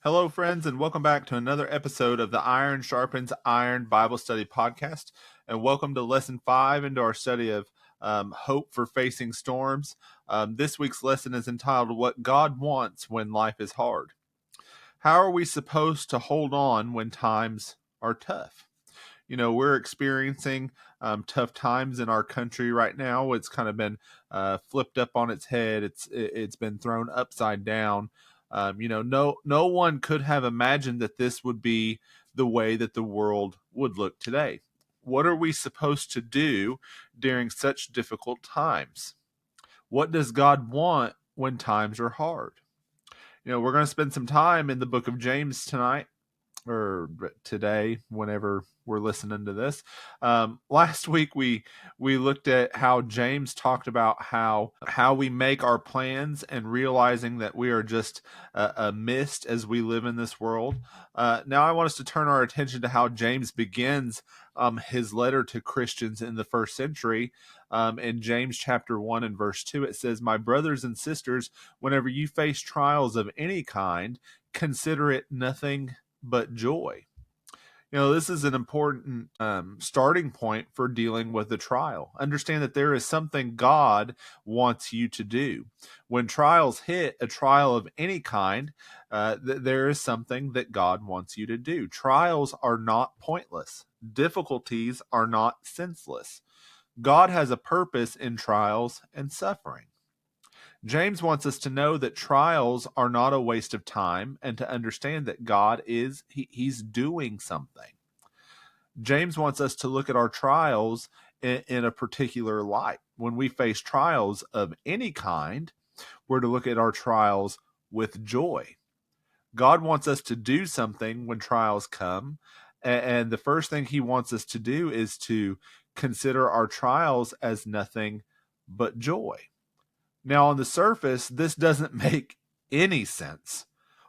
Hello, friends, and welcome back to another episode of the Iron Sharpens Iron Bible Study Podcast. And welcome to Lesson 5 into our study of Hope for Facing Storms. This week's lesson is entitled, What God Wants When Life is Hard. How are we supposed to hold on when times are tough? You know, we're experiencing tough times in our country right now. It's kind of been flipped up on its head. It's been thrown upside down. No one could have imagined that this would be the way that the world would look today. What are we supposed to do during such difficult times? What does God want when times are hard? We're going to spend some time in the book of James tonight, or today, whenever we're listening to this. Last week we looked at how James talked about how we make our plans and realizing that we are just a mist as we live in this world. Now I want us to turn our attention to how James begins his letter to Christians in the first century. In James chapter 1 and verse 2, it says, "My brothers and sisters, whenever you face trials of any kind, consider it nothing but joy." This is an important starting point for dealing with the trial. Understand that there is something God wants you to do. When trials hit, a trial of any kind, there is something that God wants you to do. Trials are not pointless. Difficulties are not senseless. God has a purpose in trials and suffering. James wants us to know that trials are not a waste of time and to understand that God he's doing something. James wants us to look at our trials in a particular light. When we face trials of any kind, we're to look at our trials with joy. God wants us to do something when trials come, and the first thing he wants us to do is to consider our trials as nothing but joy. Now, on the surface, this doesn't make any sense.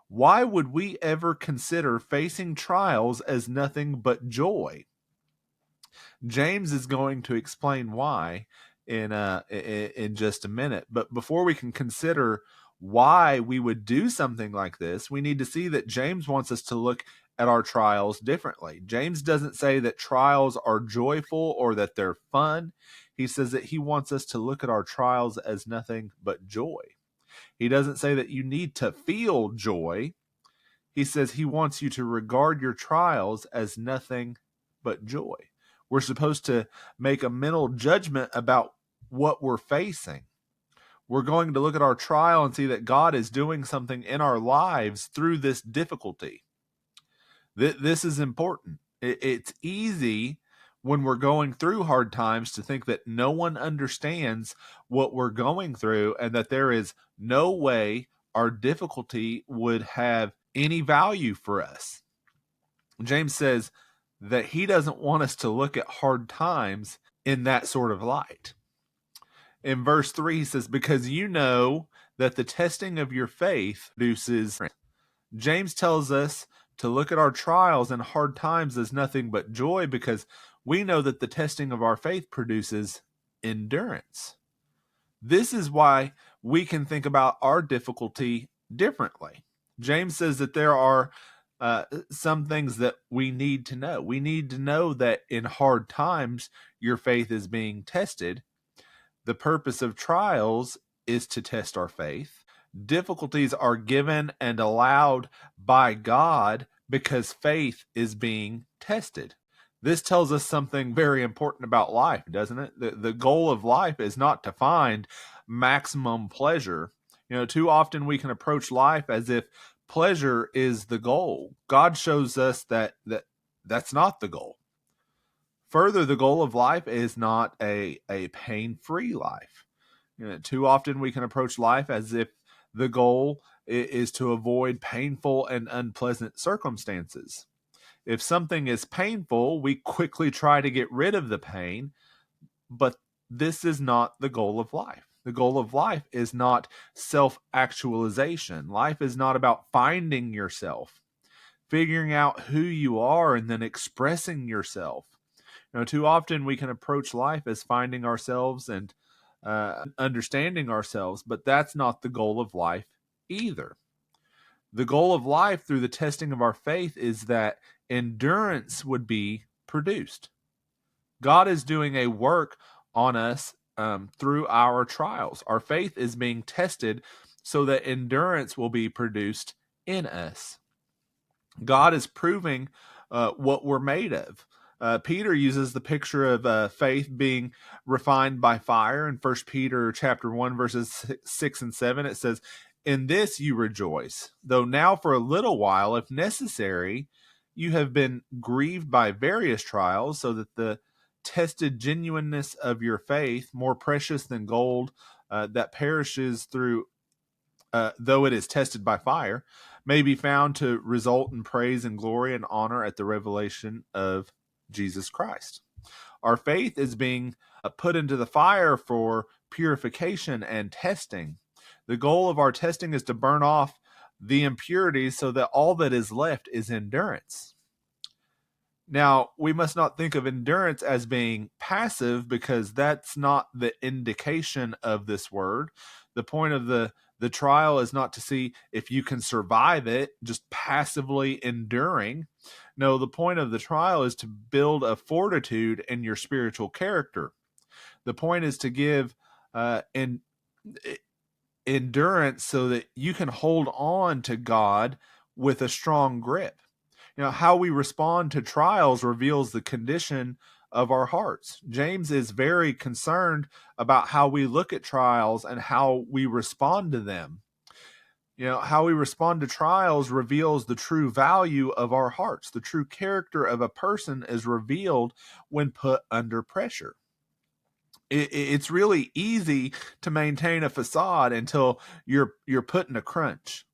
Why would we ever consider facing trials as nothing but joy? James is going to explain why in just a minute. But before we can consider why we would do something like this, we need to see that James wants us to look at our trials differently. James doesn't say that trials are joyful or that they're fun. He says that he wants us to look at our trials as nothing but joy. He doesn't say that you need to feel joy. He says he wants you to regard your trials as nothing but joy. We're supposed to make a mental judgment about what we're facing. We're going to look at our trial and see that God is doing something in our lives through this difficulty. This is important. It's easy when we're going through hard times to think that no one understands what we're going through and that there is no way our difficulty would have any value for us. James says that he doesn't want us to look at hard times in that sort of light. In verse 3, he says, "Because you know that the testing of your faith produces..." James tells us to look at our trials and hard times as nothing but joy because we know that the testing of our faith produces endurance. This is why we can think about our difficulty differently. James says that there are some things that we need to know. We need to know that in hard times, your faith is being tested. The purpose of trials is to test our faith. Difficulties are given and allowed by God because faith is being tested. This tells us something very important about life, doesn't it? The goal of life is not to find maximum pleasure. Too often we can approach life as if pleasure is the goal. God shows us that that's not the goal. Further, the goal of life is not a pain-free life. Too often we can approach life as if the goal is to avoid painful and unpleasant circumstances. If something is painful, we quickly try to get rid of the pain, but this is not the goal of life. The goal of life is not self-actualization. Life is not about finding yourself, figuring out who you are, and then expressing yourself. Too often we can approach life as finding ourselves and understanding ourselves, but that's not the goal of life either. The goal of life through the testing of our faith is that endurance would be produced. God is doing a work on us through our trials. Our faith is being tested so that endurance will be produced in us. God is proving what we're made of. Peter uses the picture of faith being refined by fire in 1 Peter chapter 1, verses 6 and 7. It says, "In this you rejoice, though now for a little while, if necessary, you have been grieved by various trials, so that the tested genuineness of your faith, more precious than gold that perishes through though it is tested by fire, may be found to result in praise and glory and honor at the revelation of Jesus Christ." Our faith is being put into the fire for purification and testing. The goal of our testing is to burn off the impurities so that all that is left is endurance. Now, we must not think of endurance as being passive, because that's not the indication of this word. The point of the trial is not to see if you can survive it, just passively enduring. No, the point of the trial is to build a fortitude in your spiritual character. The point is to give endurance so that you can hold on to God with a strong grip. How we respond to trials reveals the condition of our hearts. James is very concerned about how we look at trials and how we respond to them. How we respond to trials reveals the true value of our hearts. The true character of a person is revealed when put under pressure. It's really easy to maintain a facade until you're put in a crunch.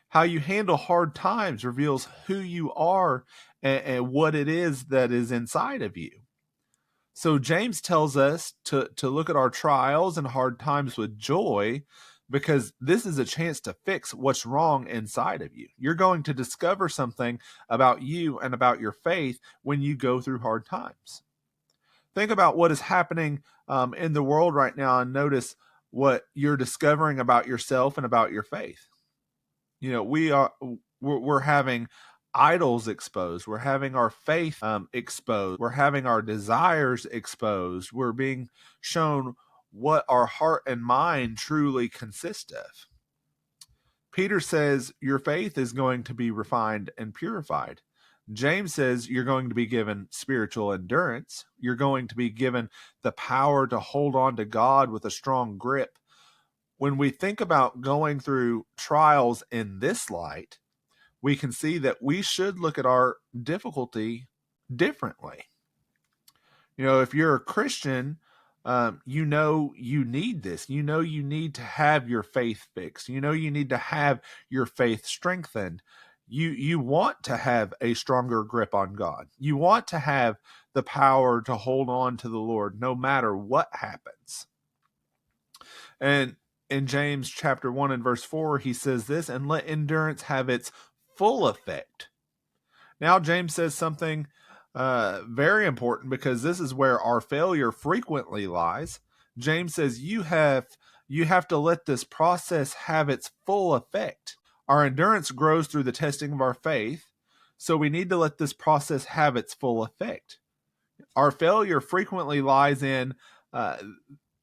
How you handle hard times reveals who you are and what it is that is inside of you. So James tells us to look at our trials and hard times with joy, because this is a chance to fix what's wrong inside of you. You're going to discover something about you and about your faith when you go through hard times. Think about what is happening in the world right now and notice what you're discovering about yourself and about your faith. We're having idols exposed. We're having our faith exposed. We're having our desires exposed. We're being shown what our heart and mind truly consist of. Peter says your faith is going to be refined and purified. James says you're going to be given spiritual endurance. You're going to be given the power to hold on to God with a strong grip. When we think about going through trials in this light, we can see that we should look at our difficulty differently. If you're a Christian, you need this. You need to have your faith fixed. You need to have your faith strengthened. You want to have a stronger grip on God. You want to have the power to hold on to the Lord no matter what happens. And in James chapter 1 and verse 4, he says this, "And let endurance have its full effect." Now, James says something very important, because this is where our failure frequently lies. James says you have to let this process have its full effect. Our endurance grows through the testing of our faith, so we need to let this process have its full effect. Our failure frequently lies in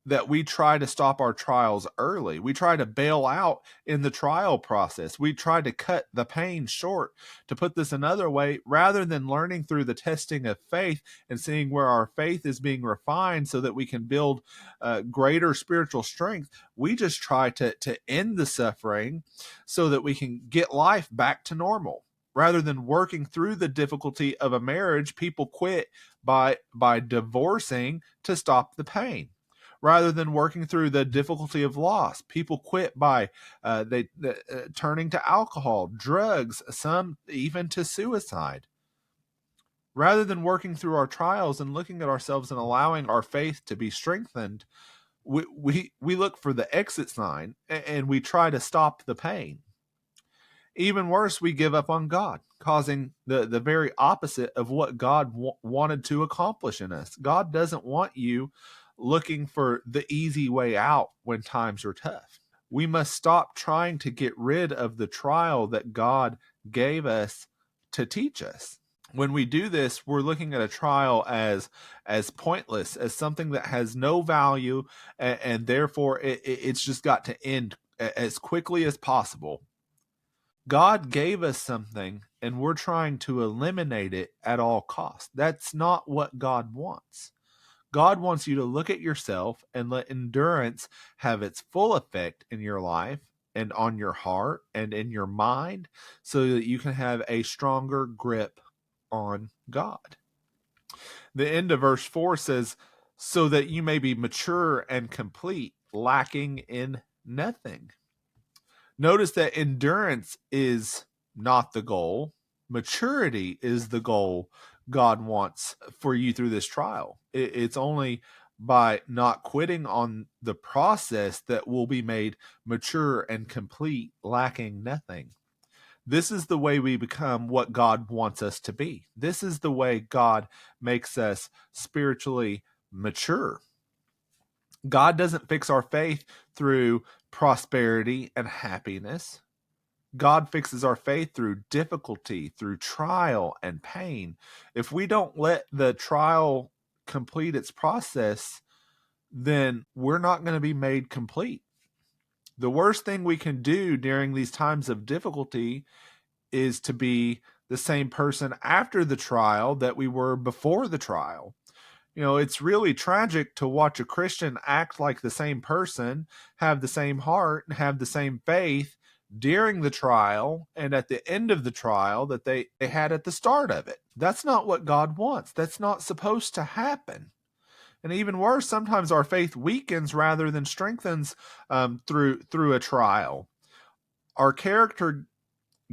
that we try to stop our trials early. We try to bail out in the trial process. We try to cut the pain short. To put this another way, rather than learning through the testing of faith and seeing where our faith is being refined so that we can build greater spiritual strength, we just try to end the suffering so that we can get life back to normal. Rather than working through the difficulty of a marriage, people quit by divorcing to stop the pain. Rather than working through the difficulty of loss, people quit by turning to alcohol, drugs, some even to suicide. Rather than working through our trials and looking at ourselves and allowing our faith to be strengthened, we look for the exit sign and we try to stop the pain. Even worse, we give up on God, causing the very opposite of what God wanted to accomplish in us. God doesn't want you looking for the easy way out when times are tough. We must stop trying to get rid of the trial that God gave us to teach us. When we do this, we're looking at a trial as pointless, as something that has no value, and therefore it's just got to end as quickly as possible. God gave us something, and we're trying to eliminate it at all costs. That's not what God wants. God wants you to look at yourself and let endurance have its full effect in your life and on your heart and in your mind, so that you can have a stronger grip on God. The end of verse 4 says, so that you may be mature and complete, lacking in nothing. Notice that endurance is not the goal. Maturity is the goal God wants for you through this trial. It's only by not quitting on the process that we'll be made mature and complete, lacking nothing. This is the way we become what God wants us to be. This is the way God makes us spiritually mature. God doesn't fix our faith through prosperity and happiness. God fixes our faith through difficulty, through trial and pain. If we don't let the trial complete its process, then we're not going to be made complete. The worst thing we can do during these times of difficulty is to be the same person after the trial that we were before the trial. You know, it's really tragic to watch a Christian act like the same person, have the same heart, and have the same faith during the trial and at the end of the trial that they had at the start of it. That's not what God wants. That's not supposed to happen. And even worse, sometimes our faith weakens rather than strengthens through a trial. Our character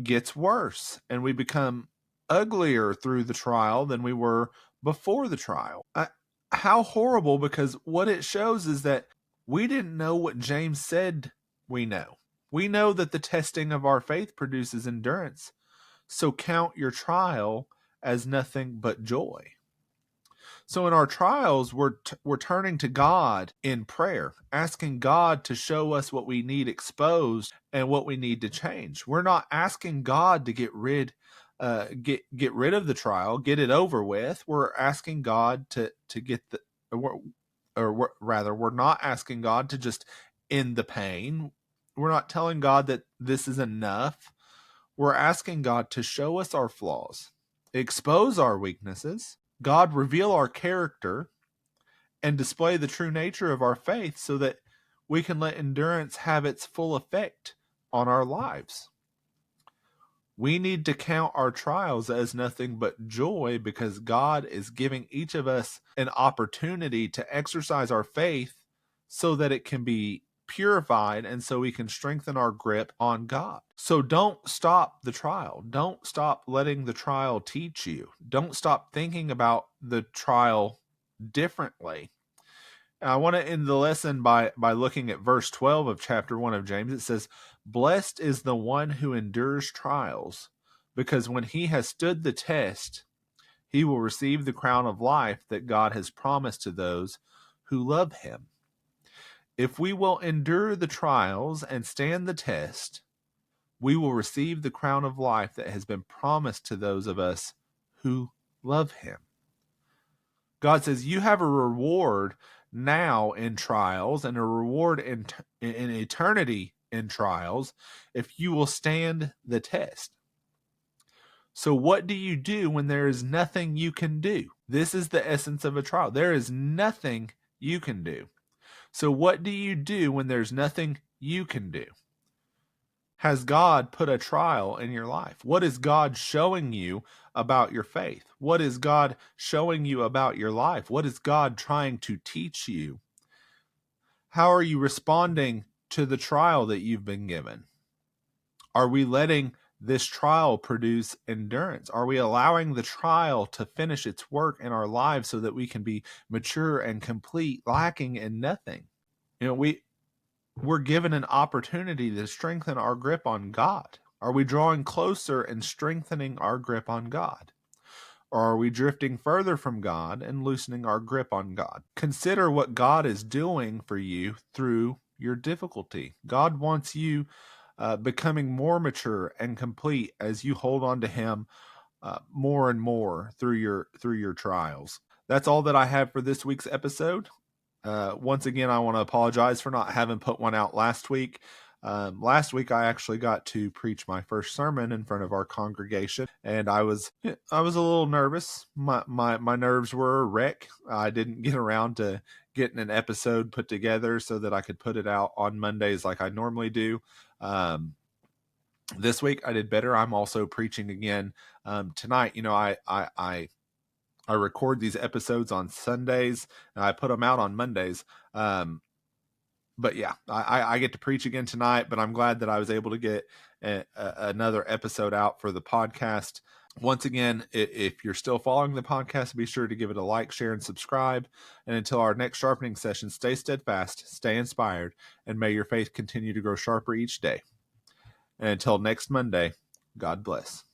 gets worse, and we become uglier through the trial than we were before the trial. How horrible, because what it shows is that we didn't know what James said we know. We know that the testing of our faith produces endurance. So count your trial as nothing but joy. So in our trials, we're turning to God in prayer, asking God to show us what we need exposed and what we need to change. We're not asking God to get rid of the trial, get it over with. We're asking God to get the, or rather, we're not asking God to just end the pain. We're not telling God that this is enough. We're asking God to show us our flaws, expose our weaknesses. God, reveal our character and display the true nature of our faith so that we can let endurance have its full effect on our lives. We need to count our trials as nothing but joy, because God is giving each of us an opportunity to exercise our faith so that it can be purified and so we can strengthen our grip on God. So don't stop the trial. Don't stop letting the trial teach you. Don't stop thinking about the trial differently. And I want to end the lesson by looking at verse 12 of chapter 1 of James. It says, blessed is the one who endures trials, because when he has stood the test, he will receive the crown of life that God has promised to those who love him. If we will endure the trials and stand the test, we will receive the crown of life that has been promised to those of us who love him. God says you have a reward now in trials and a reward in eternity in trials if you will stand the test. So what do you do when there is nothing you can do? This is the essence of a trial. There is nothing you can do. So what do you do when there's nothing you can do? Has God put a trial in your life? What is God showing you about your faith? What is God showing you about your life? What is God trying to teach you? How are you responding to the trial that you've been given? Are we letting this trial produce endurance? Are we allowing the trial to finish its work in our lives so that we can be mature and complete, lacking in nothing? You know, we're given an opportunity to strengthen our grip on God. Are we drawing closer and strengthening our grip on God? Or are we drifting further from God and loosening our grip on God? Consider what God is doing for you through your difficulty. God wants you becoming more mature and complete as you hold on to Him more and more through your trials. That's all that I have for this week's episode. Once again, I want to apologize for not having put one out last week. Last week, I actually got to preach my first sermon in front of our congregation, and I was a little nervous. My nerves were a wreck. I didn't get around to getting an episode put together so that I could put it out on Mondays like I normally do. This week I did better. I'm also preaching again tonight. I record these episodes on Sundays and I put them out on Mondays. But yeah, I get to preach again tonight, but I'm glad that I was able to get another episode out for the podcast. Once again, if you're still following the podcast, be sure to give it a like, share, and subscribe. And until our next sharpening session, stay steadfast, stay inspired, and may your faith continue to grow sharper each day. And until next Monday, God bless.